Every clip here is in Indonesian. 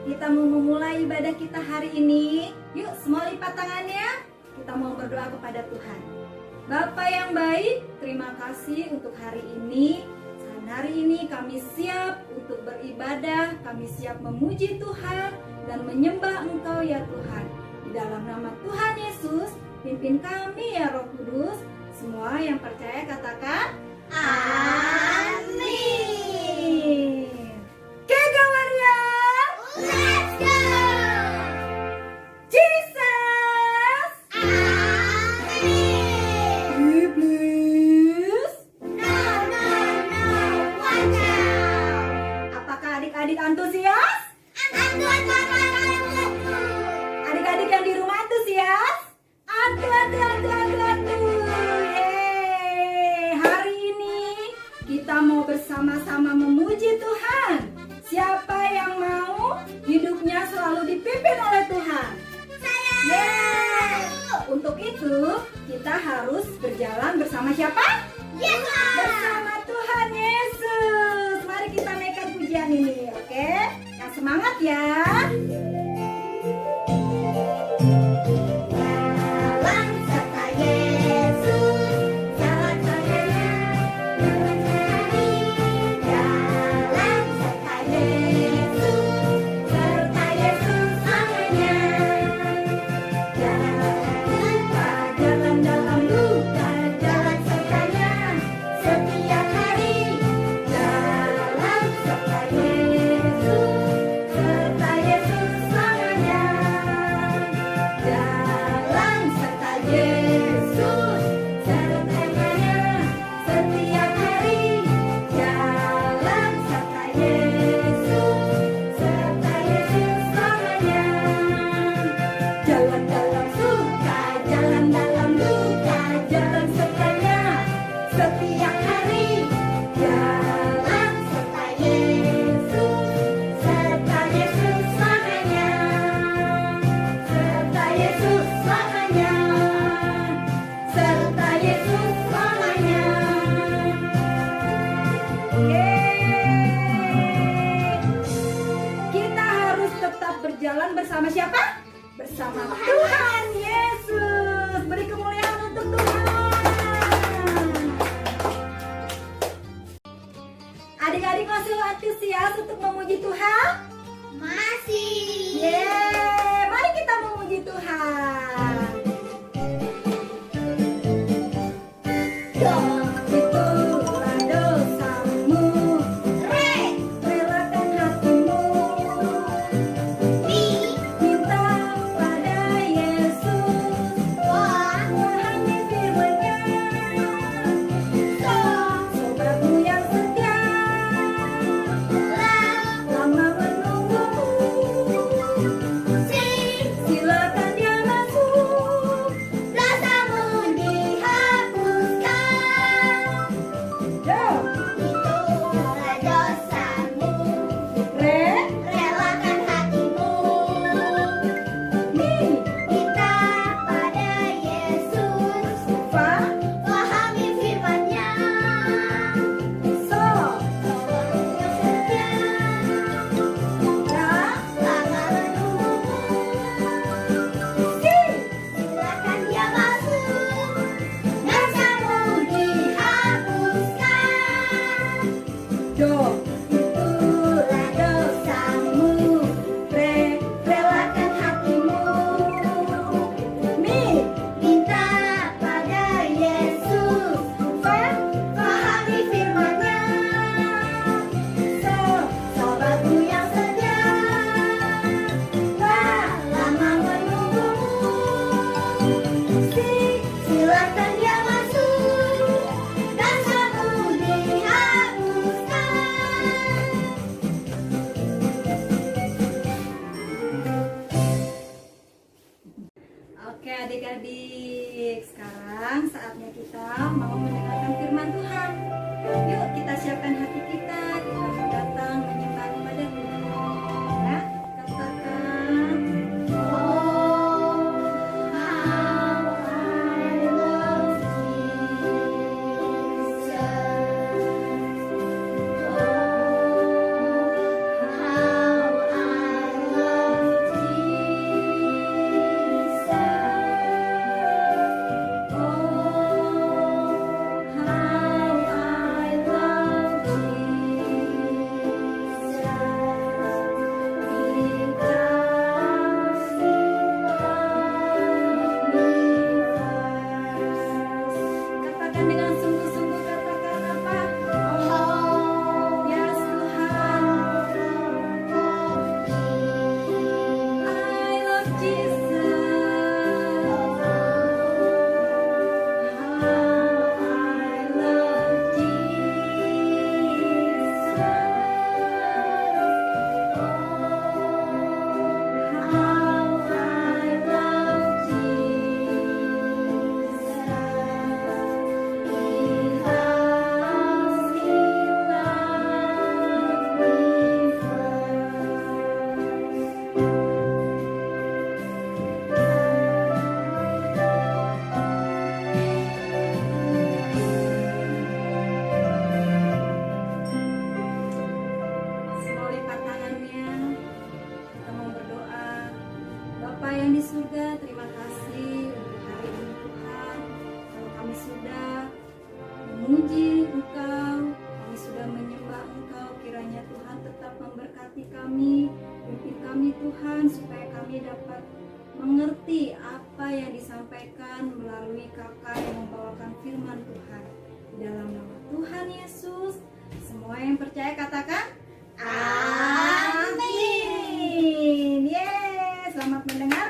Kita mau memulai ibadah kita hari ini. Yuk semua lipat tangannya. Kita mau berdoa kepada Tuhan. Bapa yang baik, terima kasih untuk hari ini. Hari ini kami siap untuk beribadah, kami siap memuji Tuhan dan menyembah Engkau ya Tuhan. Di dalam nama Tuhan Yesus, pimpin kami ya Roh Kudus. Semua yang percaya katakan amin. Kega Warrior, let's go! Jesus, amin. Iblis, no, watch out. Apakah adik-adik antusias? Adik-adik yang di rumah antusias? Antu. Hari ini kita mau bersama-sama memuji Tuhan. Siapa yang mau hidupnya selalu dipimpin oleh Tuhan? Saya. Untuk itu kita harus berjalan bersama siapa? Yesus. Bersama Tuhan Yesus. Mari kita naikkan pujian ini, oke? Semangat ya. Berjalan bersama siapa? Bersama Tuhan Yesus. Beri kemuliaan untuk Tuhan. Adik-adik masih antusias untuk memuji Tuhan? Masih. Yeay, mari kita memuji Tuhan. Itulah dosamu, relakan hatimu. Minta pada Yesus, pahami firman-Nya. Sobatmu yang setia, lama menunggumu. Silakan dia masuk, Dosamu dihapuskan. Yo, Itulah dosamu. Relakan hatimu. Nih, Minta pada Yesus. Pahami firman-Nya. so, Setia. Lama menunggumu. Silakan dia masuk. Dosamu dihapuskan. do, Itulah dosamu. Relakan hatimu. mi, Minta pada Yesus. Pahami firman-Nya. Sobatmu yang setia, lama menunggumu. Silakan dia masuk. Dosamu dihapuskan. Oke adik-adik, sekarang saatnya kita mau mendengarkan firman Tuhan. Yuk kita siapkan hati kita mau datang menyembah kepada Tuhan. Ya, katakan. Oh, how I love Jesus. Oh, how I love Jesus. Oh, how I love Jesus. di surga, terima kasih untuk hari ini Tuhan. Kalau kami sudah memuji Engkau, kami sudah menyembah Engkau, kiranya Tuhan tetap memberkati kami, pimpin kami Tuhan, supaya kami dapat mengerti apa yang disampaikan melalui kakak yang membawakan firman Tuhan. Di dalam nama Tuhan Yesus, semua yang percaya katakan amin. Yes, selamat mendengarkan.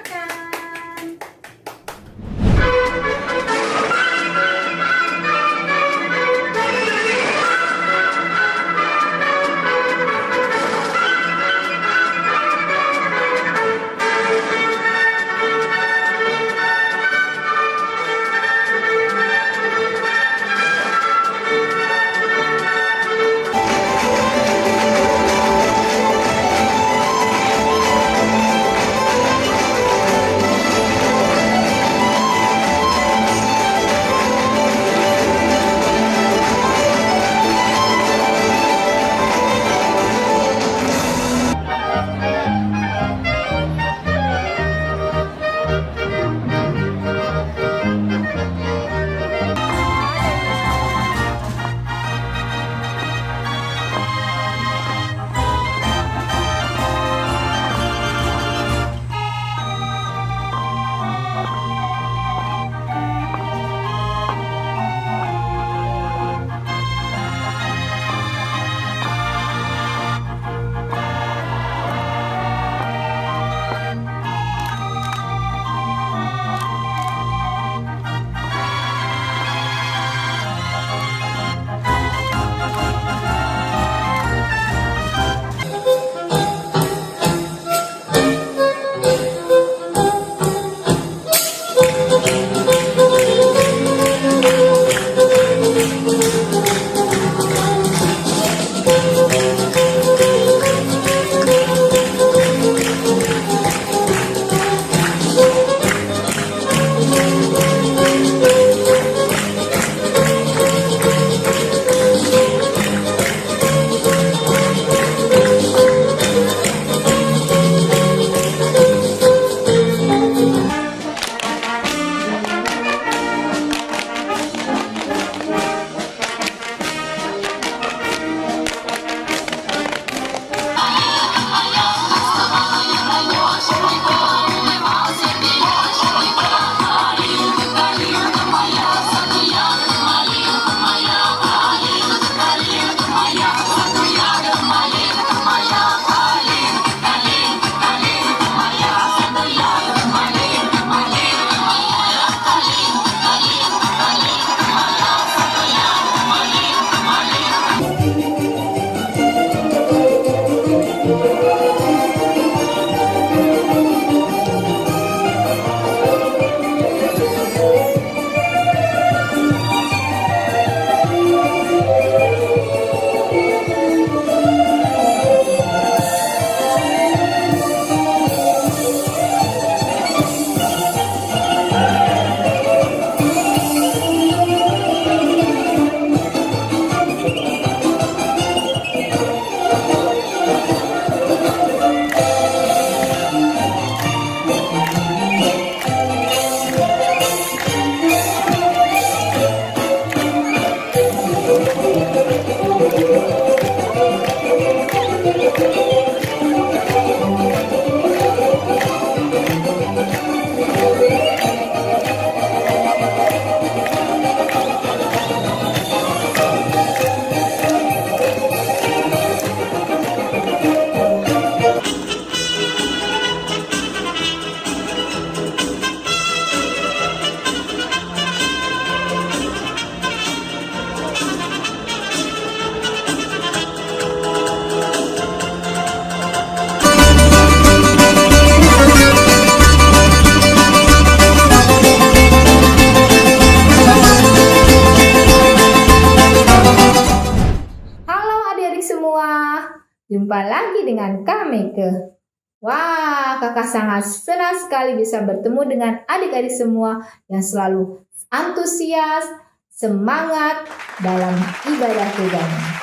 Jumpa lagi dengan Kak Meike. Wah, kakak sangat senang sekali bisa bertemu dengan adik-adik semua yang selalu antusias, semangat dalam ibadah keagamaan.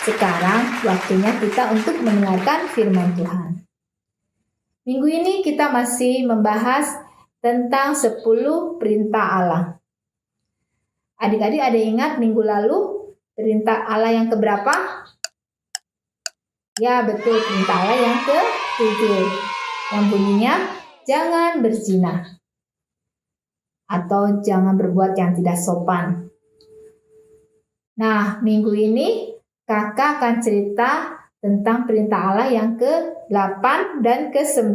Sekarang waktunya kita untuk mendengarkan firman Tuhan. Minggu ini kita masih membahas tentang 10 perintah Allah. Adik-adik ada ingat minggu lalu perintah Allah yang keberapa? Ya betul, perintah Allah yang ke-7. Yang bunyinya jangan berzina. Atau jangan berbuat yang tidak sopan. Nah, minggu ini kakak akan cerita tentang perintah Allah yang ke-8 dan ke-9.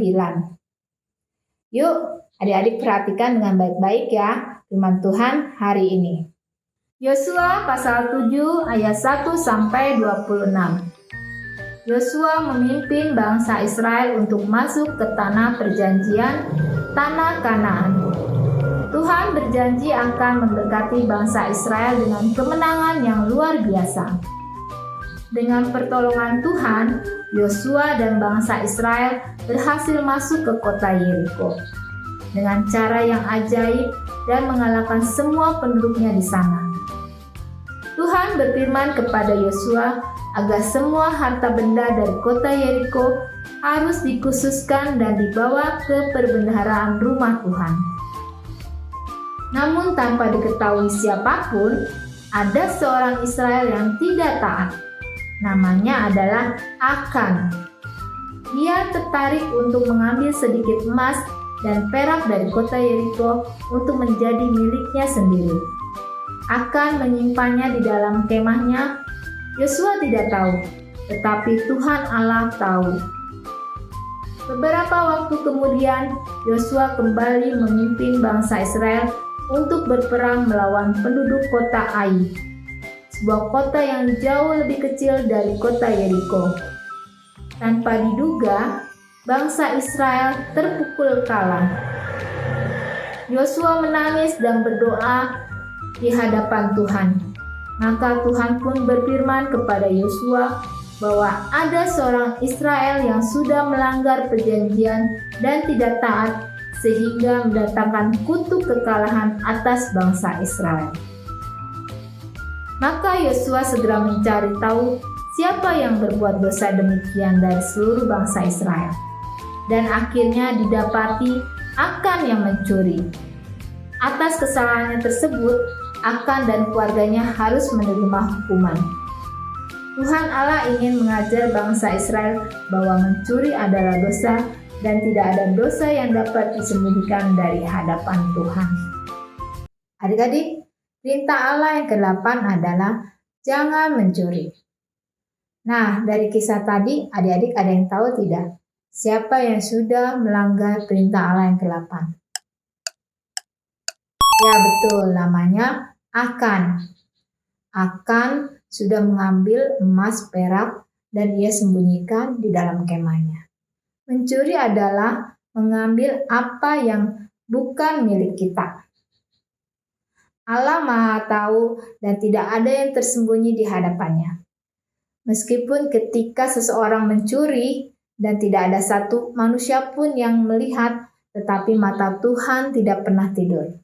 Yuk, adik-adik perhatikan dengan baik-baik ya firman Tuhan hari ini. Yosua pasal 7 ayat 1 sampai 26. Yosua memimpin bangsa Israel untuk masuk ke tanah perjanjian, tanah Kanaan. Tuhan berjanji akan memberkati bangsa Israel dengan kemenangan yang luar biasa. Dengan pertolongan Tuhan, Yosua dan bangsa Israel berhasil masuk ke kota Yeriko dengan cara yang ajaib dan mengalahkan semua penduduknya di sana. Tuhan berfirman kepada Yosua agar semua harta benda dari kota Yeriko harus dikhususkan dan dibawa ke perbendaharaan rumah Tuhan. Namun tanpa diketahui siapapun, ada seorang Israel yang tidak taat. Namanya adalah Akan. Dia tertarik untuk mengambil sedikit emas dan perak dari kota Yeriko untuk menjadi miliknya sendiri. Akan menyimpannya di dalam kemahnya. Yosua tidak tahu, tetapi Tuhan Allah tahu. Beberapa waktu kemudian, Yosua kembali memimpin bangsa Israel untuk berperang melawan penduduk kota Ai, sebuah kota yang jauh lebih kecil dari kota Yeriko. Tanpa diduga, bangsa Israel terpukul kalah. Yosua menangis dan berdoa di hadapan Tuhan. Maka Tuhan pun berfirman kepada Yosua bahwa ada seorang Israel yang sudah melanggar perjanjian dan tidak taat, sehingga mendatangkan kutuk kekalahan atas bangsa Israel. Maka Yosua segera mencari tahu siapa yang berbuat dosa demikian dari seluruh bangsa Israel. Dan akhirnya didapati Akan yang mencuri. Atas kesalahannya tersebut, Akan dan keluarganya harus menerima hukuman. Tuhan Allah ingin mengajar bangsa Israel bahwa mencuri adalah dosa dan tidak ada dosa yang dapat disembunyikan dari hadapan Tuhan. Adik-adik, perintah Allah yang ke-8 adalah jangan mencuri. Nah, dari kisah tadi, adik-adik ada yang tahu tidak? Siapa yang sudah melanggar perintah Allah yang ke-8? Ya betul, namanya Akan. Akan sudah mengambil emas, perak, dan ia sembunyikan di dalam kemahnya. Mencuri adalah mengambil apa yang bukan milik kita. Allah Maha Tahu dan tidak ada yang tersembunyi di hadapannya. Meskipun ketika seseorang mencuri dan tidak ada satu manusia pun yang melihat, tetapi mata Tuhan tidak pernah tidur.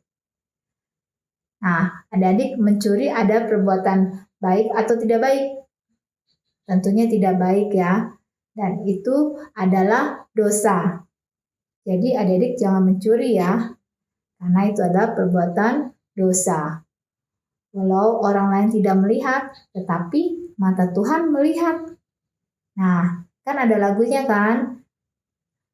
Nah, adik-adik, mencuri ada perbuatan baik atau tidak baik? Tentunya tidak baik ya. Dan itu adalah dosa. Jadi adik-adik jangan mencuri ya. Karena itu adalah perbuatan dosa. Walau orang lain tidak melihat, tetapi mata Tuhan melihat. Nah, kan ada lagunya kan?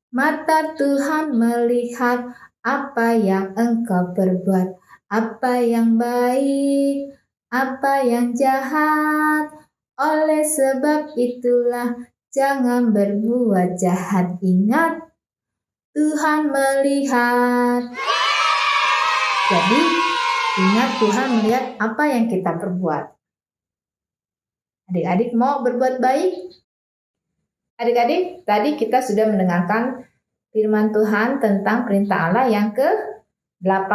Mata Tuhan melihat apa yang engkau perbuat, apa yang baik, apa yang jahat. Oleh sebab itulah jangan berbuat jahat. Ingat, Tuhan melihat. Jadi, ingat Tuhan melihat apa yang kita perbuat. Adik-adik mau berbuat baik? Adik-adik, tadi kita sudah mendengarkan firman Tuhan tentang perintah Allah yang ke-8.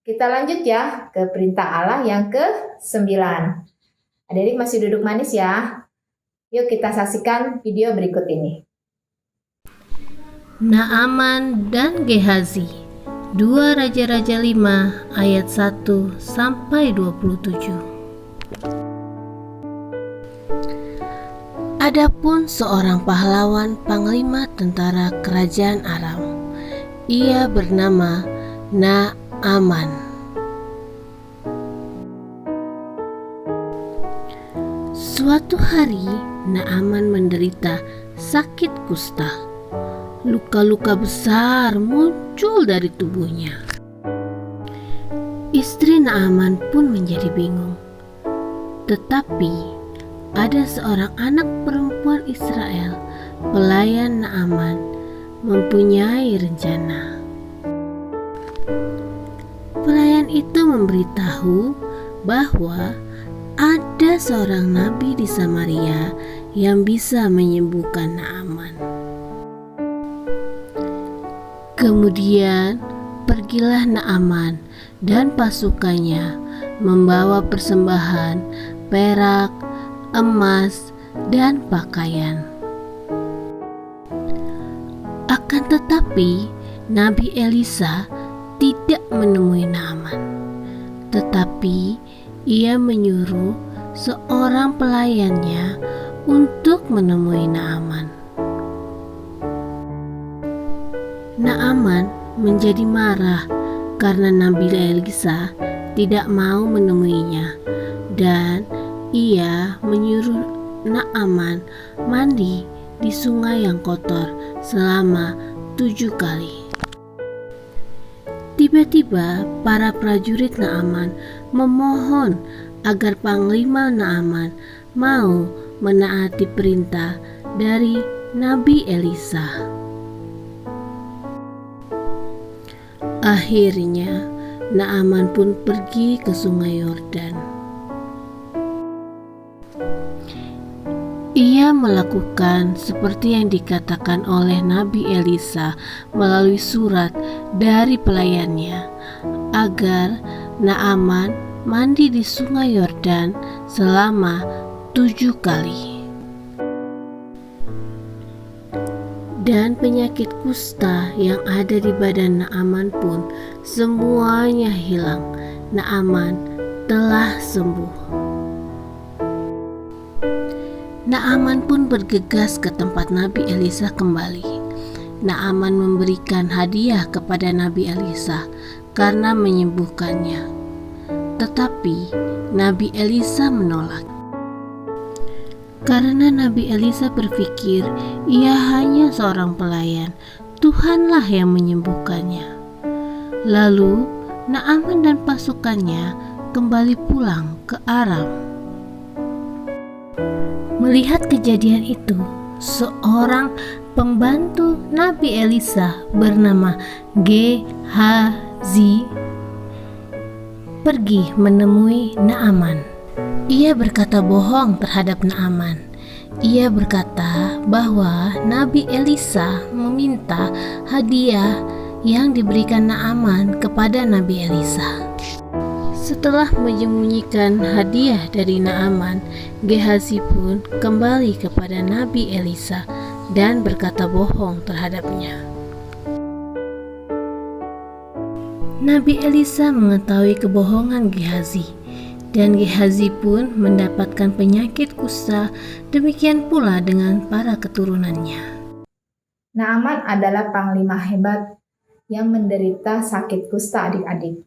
Kita lanjut ya ke perintah Allah yang ke-9. Adik-adik masih duduk manis ya? Yuk kita saksikan video berikut ini. Naaman dan Gehazi, 2 Raja-Raja 5 ayat 1 sampai 27. Adapun seorang pahlawan panglima tentara kerajaan Aram, ia bernama Naaman. Suatu hari Naaman menderita sakit kusta. Luka-luka besar muncul dari tubuhnya. Istri Naaman pun menjadi bingung. Tetapi ada seorang anak perempuan Israel, pelayan Naaman, mempunyai rencana. Pelayan itu memberitahu bahwa ada seorang nabi di Samaria yang bisa menyembuhkan Naaman. Kemudian pergilah Naaman dan pasukannya membawa persembahan perak, emas, dan pakaian. Akan tetapi Nabi Elisa tidak menemui Naaman, tetapi ia menyuruh seorang pelayannya untuk menemui Naaman. Naaman menjadi marah karena Nabi Elisa tidak mau menemuinya, dan ia menyuruh Naaman mandi di sungai yang kotor selama 7 kali. Tiba-tiba para prajurit Naaman memohon agar panglima Naaman mau menaati perintah dari Nabi Elisa. Akhirnya Naaman pun pergi ke sungai Yordan. Ia melakukan seperti yang dikatakan oleh Nabi Elisa melalui surat dari pelayannya, agar Naaman mandi di sungai Yordan selama 7 kali. Dan penyakit kusta yang ada di badan Naaman pun semuanya hilang. Naaman telah sembuh. Naaman pun bergegas ke tempat Nabi Elisa kembali. Naaman memberikan hadiah kepada Nabi Elisa karena menyembuhkannya. Tetapi Nabi Elisa menolak. Karena Nabi Elisa berpikir ia hanya seorang pelayan, Tuhanlah yang menyembuhkannya. Lalu Naaman dan pasukannya kembali pulang ke Aram. Melihat kejadian itu, seorang pembantu Nabi Elisa bernama Gehazi pergi menemui Naaman. Ia berkata bohong terhadap Naaman. Ia berkata bahwa Nabi Elisa meminta hadiah yang diberikan Naaman kepada Nabi Elisa. Setelah menyembunyikan hadiah dari Naaman, Gehazi pun kembali kepada Nabi Elisa dan berkata bohong terhadapnya. Nabi Elisa mengetahui kebohongan Gehazi, dan Gehazi pun mendapatkan penyakit kusta, demikian pula dengan para keturunannya. Naaman adalah panglima hebat yang menderita sakit kusta adik-adik.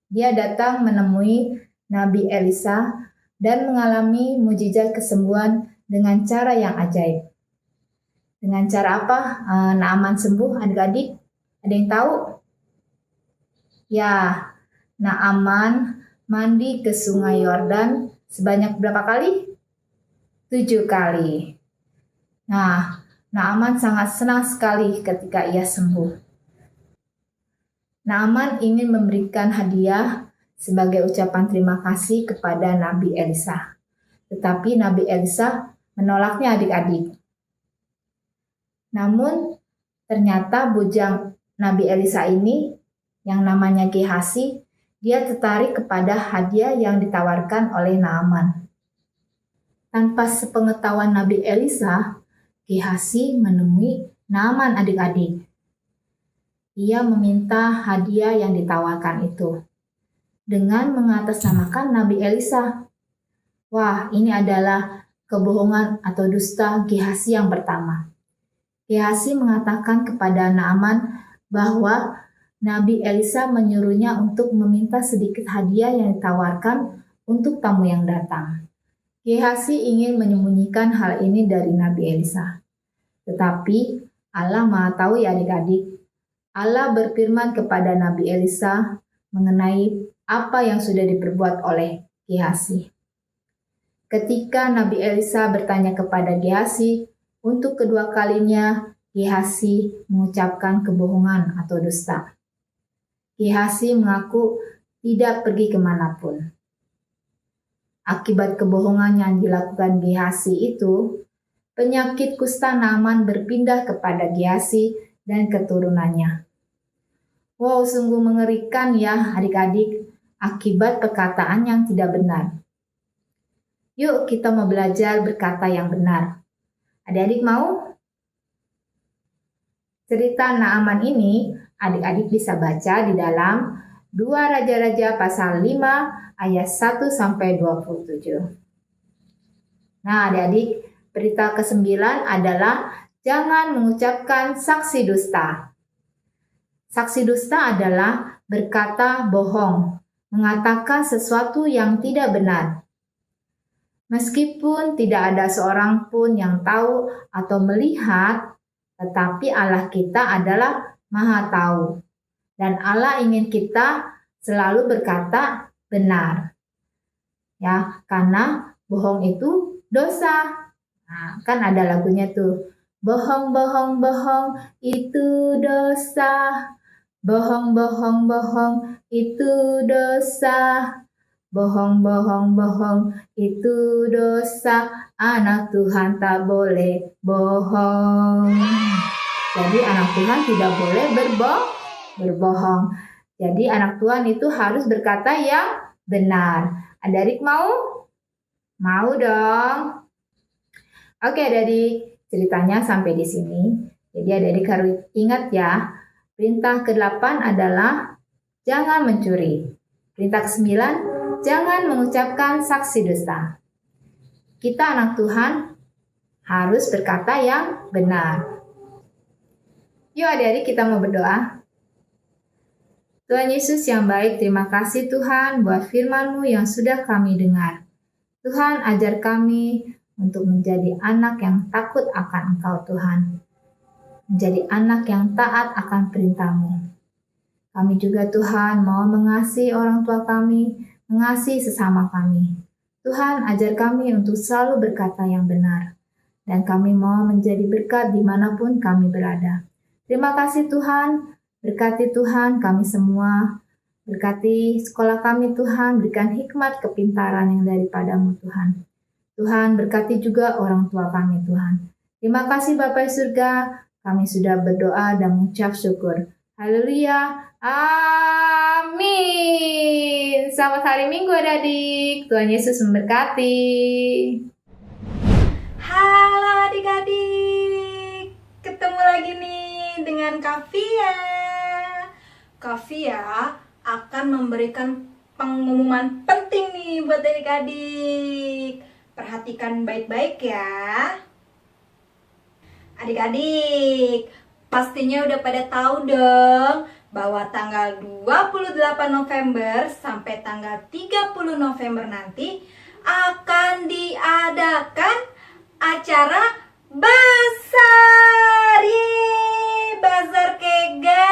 Dia datang menemui Nabi Elisa dan mengalami mujizat kesembuhan dengan cara yang ajaib. Dengan cara apa Naaman sembuh adik-adik? Ada yang tahu? Ya, Naaman mandi ke sungai Yordan sebanyak berapa kali? 7 kali. Nah, Naaman sangat senang sekali ketika ia sembuh. Naaman ingin memberikan hadiah sebagai ucapan terima kasih kepada Nabi Elisa. Tetapi Nabi Elisa menolaknya adik-adik. Namun ternyata bujang Nabi Elisa ini yang namanya Gehazi, dia tertarik kepada hadiah yang ditawarkan oleh Naaman. Tanpa sepengetahuan Nabi Elisa, Gehazi menemui Naaman adik-adik. Ia meminta hadiah yang ditawarkan itu dengan mengatasnamakan Nabi Elisa. Wah, ini adalah kebohongan atau dusta Gehazi yang pertama. Gehazi mengatakan kepada Naaman bahwa Nabi Elisa menyuruhnya untuk meminta sedikit hadiah yang ditawarkan untuk tamu yang datang. Gehazi ingin menyembunyikan hal ini dari Nabi Elisa. Tetapi Allah Maha Tahu ya adik-adik. Allah berfirman kepada Nabi Elisa mengenai apa yang sudah diperbuat oleh Gehazi. Ketika Nabi Elisa bertanya kepada Gehazi, untuk kedua kalinya Gehazi mengucapkan kebohongan atau dusta. Gehazi mengaku tidak pergi kemanapun. Akibat kebohongan yang dilakukan Gehazi itu, penyakit kusta Naaman berpindah kepada Gehazi dan keturunannya. Wow, sungguh mengerikan ya adik-adik, akibat perkataan yang tidak benar. Yuk kita mau belajar berkata yang benar. Adik-adik mau? Cerita Naaman ini adik-adik bisa baca di dalam 2 Raja-Raja pasal 5 ayat 1-27. Nah adik-adik, berita ke-9 adalah jangan mengucapkan saksi dusta. Saksi dusta adalah berkata bohong, mengatakan sesuatu yang tidak benar. Meskipun tidak ada seorang pun yang tahu atau melihat, tetapi Allah kita adalah Maha Tahu. Dan Allah ingin kita selalu berkata benar. Ya, karena bohong itu dosa. Nah, kan ada lagunya tuh. Bohong, bohong, bohong, itu dosa. Bohong, bohong, bohong, itu dosa. Bohong, bohong, bohong, itu dosa. Anak Tuhan tak boleh bohong. Jadi anak Tuhan tidak boleh berbohong. Jadi anak Tuhan itu harus berkata yang benar. Adik mau? Mau dong. Oke adik, ceritanya sampai di sini. Jadi adik harus ingat ya. Perintah ke-8 adalah jangan mencuri. Perintah ke-9, jangan mengucapkan saksi dusta. Kita anak Tuhan harus berkata yang benar. Yuk adik-adik kita mau berdoa. Tuhan Yesus yang baik, terima kasih Tuhan buat firman-Mu yang sudah kami dengar. Tuhan ajar kami untuk menjadi anak yang takut akan Engkau Tuhan. Menjadi anak yang taat akan perintah-Mu. Kami juga Tuhan mau mengasihi orang tua kami, mengasihi sesama kami. Tuhan ajar kami untuk selalu berkata yang benar. Dan kami mau menjadi berkat dimanapun kami berada. Terima kasih Tuhan, berkati Tuhan kami semua. Berkati sekolah kami Tuhan, berikan hikmat kepintaran yang daripada-Mu Tuhan. Tuhan berkati juga orang tua kami Tuhan. Terima kasih Bapa di surga, kami sudah berdoa dan mengucap syukur. Haleluya, amin. Selamat hari Minggu adik-adik, Tuhan Yesus memberkati. Halo adik-adik, ketemu lagi nih dengan Kavia. Kavia akan memberikan pengumuman penting nih buat adik-adik. Perhatikan baik-baik ya. Adik-adik, pastinya udah pada tahu dong bahwa tanggal 28 November sampai tanggal 30 November nanti akan diadakan acara Bazar. Bazar Kega.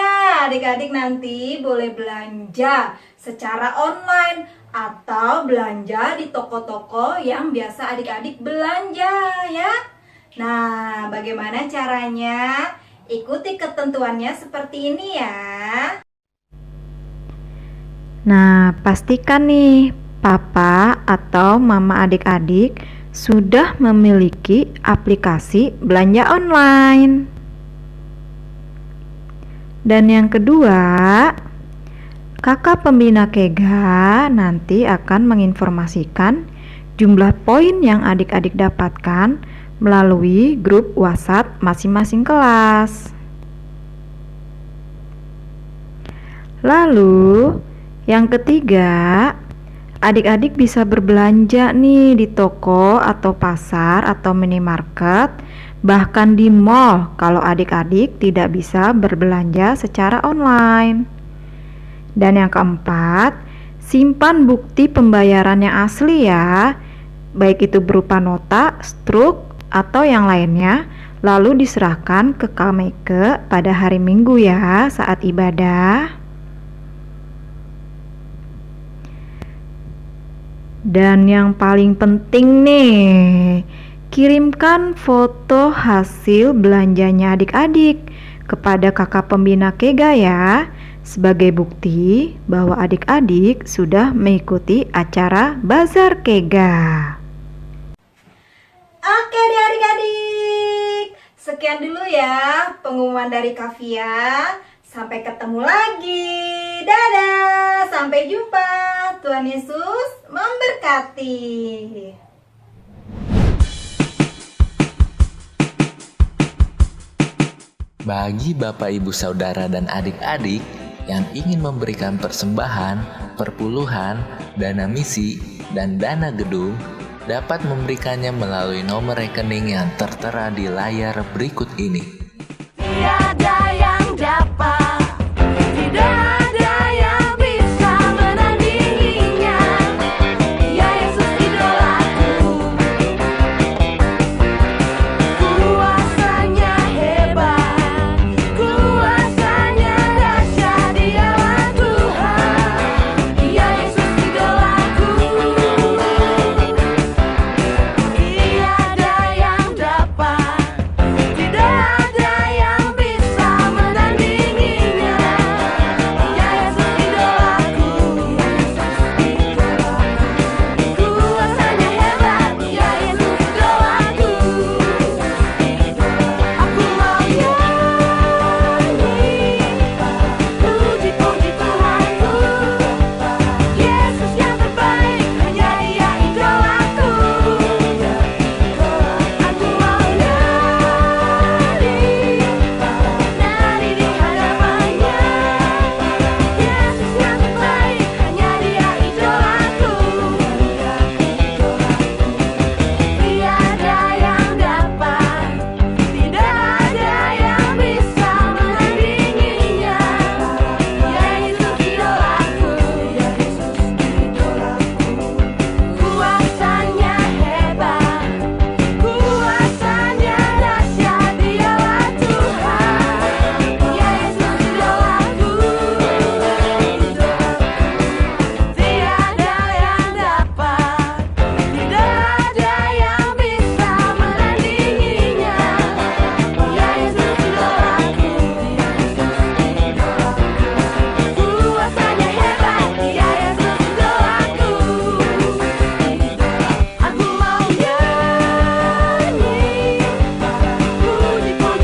Adik-adik nanti boleh belanja secara online atau belanja di toko-toko yang biasa adik-adik belanja ya. Nah, bagaimana caranya? Ikuti ketentuannya seperti ini ya. Nah, pastikan nih papa atau mama adik-adik sudah memiliki aplikasi belanja online. Dan yang kedua, kakak pembina Kega nanti akan menginformasikan jumlah poin yang adik-adik dapatkan melalui grup WhatsApp masing-masing kelas. Lalu, yang ketiga, adik-adik bisa berbelanja nih di toko atau pasar atau minimarket, bahkan di mall kalau adik-adik tidak bisa berbelanja secara online. Dan yang keempat, simpan bukti pembayaran yang asli ya, baik itu berupa nota, struk, atau yang lainnya, lalu diserahkan ke Kameke pada hari Minggu ya saat ibadah. Dan yang paling penting nih, kirimkan foto hasil belanjanya adik-adik kepada kakak pembina Kega ya, sebagai bukti bahwa adik-adik sudah mengikuti acara Bazar Kega. Oke deh adik-adik, sekian dulu ya pengumuman dari Kavia. Sampai ketemu lagi. Dadah, sampai jumpa. Tuhan Yesus memberkati. Bagi Bapak, Ibu, Saudara, dan adik-adik yang ingin memberikan persembahan, perpuluhan, dana misi, dan dana gedung, dapat memberikannya melalui nomor rekening yang tertera di layar berikut ini.